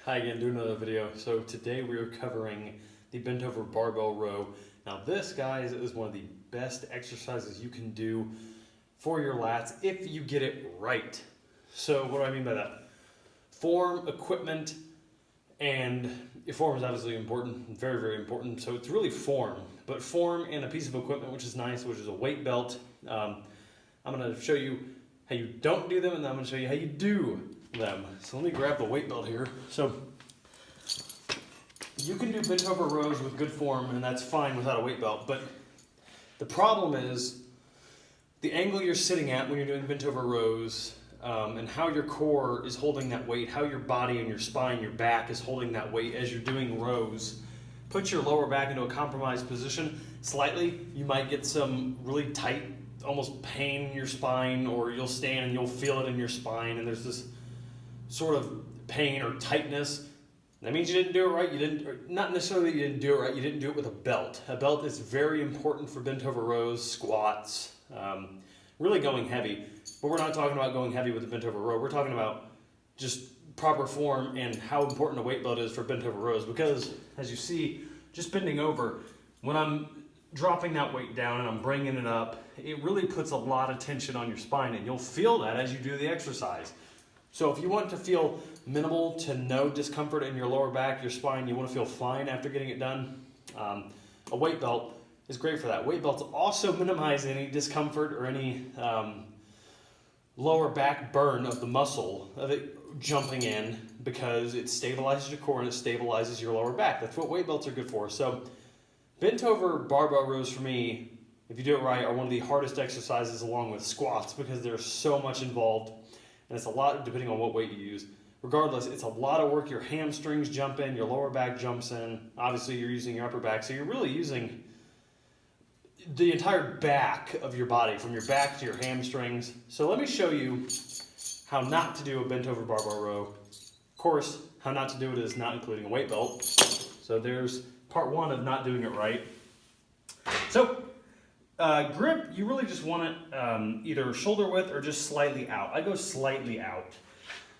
Hi again, doing another video. So today we are covering the bent over barbell row. Now this, guys, is one of the best exercises you can do for your lats if you get it right. So what do I mean by that? Form, equipment, and your form is obviously important, very, very important. So it's really form, but form and a piece of equipment, which is nice, which is a weight belt. I'm going to show you how you don't do them, and then I'm going to show you how you do them. So let me grab the weight belt here. So you can do bent over rows with good form, and that's fine without a weight belt, but the problem is the angle you're sitting at when you're doing bent over rows, and how your core is holding that weight, how your body and your spine, your back is holding that weight as you're doing rows. Put your lower back into a compromised position slightly. You might get some really tight, almost pain in your spine, or you'll stand and you'll feel it in your spine, and there's this sort of pain or tightness. That means you didn't do it right. You didn't, or not necessarily you didn't do it right, you didn't do it with a belt. A belt is very important for bent over rows, squats, really going heavy. But we're not talking about going heavy with a bent over row. We're talking about just proper form and how important a weight belt is for bent over rows. Because as you see, just bending over, when I'm dropping that weight down and I'm bringing it up, it really puts a lot of tension on your spine, and you'll feel that as you do the exercise. So if you want to feel minimal to no discomfort in your lower back, your spine, you want to feel fine after getting it done, a weight belt is great for that. Weight belts also minimize any discomfort or any lower back burn of the muscle of it jumping in, because it stabilizes your core and it stabilizes your lower back. That's what weight belts are good for. So bent over barbell rows for me, if you do it right, are one of the hardest exercises along with squats, because there's so much involved. And it's a lot depending on what weight you use. Regardless, it's a lot of work. Your hamstrings jump in, your lower back jumps in. Obviously, you're using your upper back. So you're really using the entire back of your body, from your back to your hamstrings. So let me show you how not to do a bent over barbell row. Of course, how not to do it is not including a weight belt. So there's part one of not doing it right. So grip, you really just want it either shoulder width or just slightly out. I go slightly out.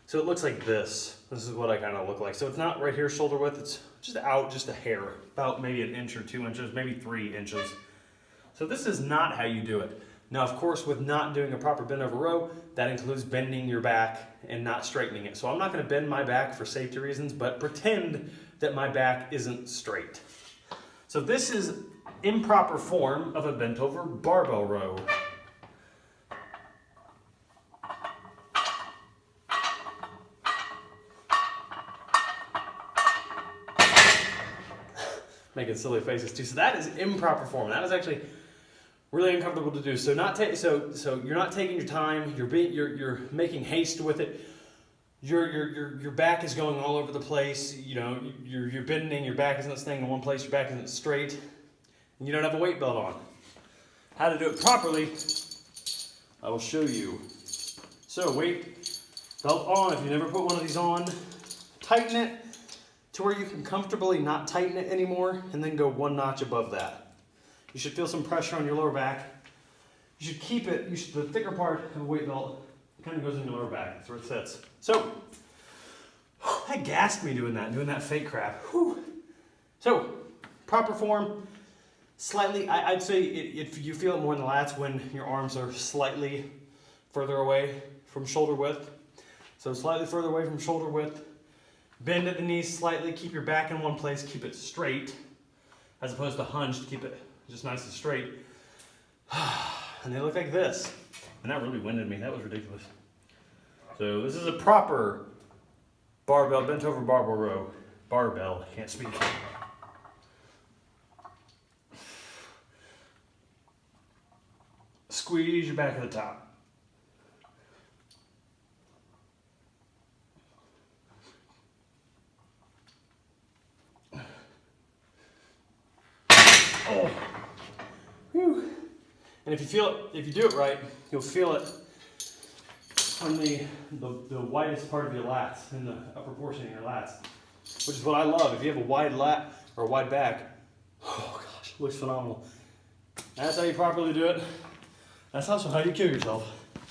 So it looks like this. This is what I kind of look like. So it's not right here shoulder width, it's just out just a hair, about maybe an inch or 2 inches, maybe 3 inches. So this is not how you do it. Now, of course, with not doing a proper bend over row, that includes bending your back and not straightening it. So I'm not going to bend my back for safety reasons, but pretend that my back isn't straight. So this is improper form of a bent over barbell row. Making silly faces too. So that is improper form. That is actually really uncomfortable to do. So so you're not taking your time. You're making haste with it. Your back is going all over the place. You know, you're bending. Your back isn't staying in one place. Your back isn't straight. And you don't have a weight belt on. How to do it properly, I will show you. So weight belt on. If you never put one of these on, tighten it to where you can comfortably not tighten it anymore, and then go one notch above that. You should feel some pressure on your lower back. You should keep it, the thicker part of a weight belt kind of goes in your lower back. That's where it sits. So, that gassed me doing that fake crap. Whew. So, proper form, slightly, I'd say if you feel it more in the lats when your arms are slightly further away from shoulder width. So slightly further away from shoulder width. Bend at the knees slightly, keep your back in one place, keep it straight, as opposed to hunched, keep it just nice and straight. And they look like this. And that really winded me, that was ridiculous. So this is a proper barbell, bent over barbell row. Barbell, can't speak. Squeeze your back at the top. Oh. Whew. And if you do it right, you'll feel it on the widest part of your lats, in the upper portion of your lats, which is what I love. If you have a wide lat or a wide back, oh gosh, it looks phenomenal. That's how you properly do it. That's also how you kill yourself.